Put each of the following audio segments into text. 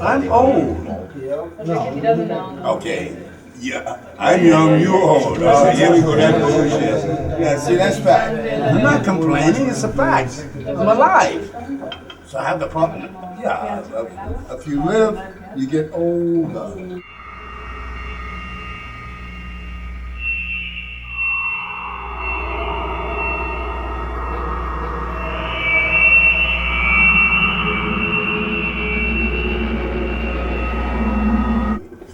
I'm old. Okay. Yeah, I'm young, you old. Okay, here we go. That bullshit. Yeah, see, that's fact. I'm not complaining. It's a fact. I'm alive. So I have the problem. Yeah, if you live, you get older.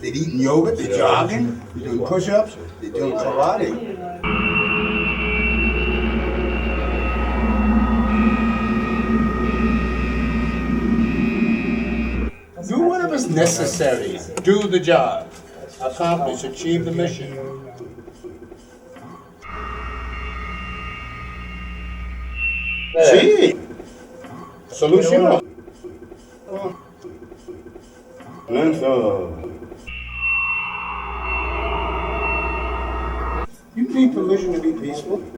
They're eating yogurt, they're jogging, they're doing push-ups, they're doing karate. Do whatever's necessary. Do the job. Accomplish, achieve the mission. Sí. Solución. You need permission to be peaceful.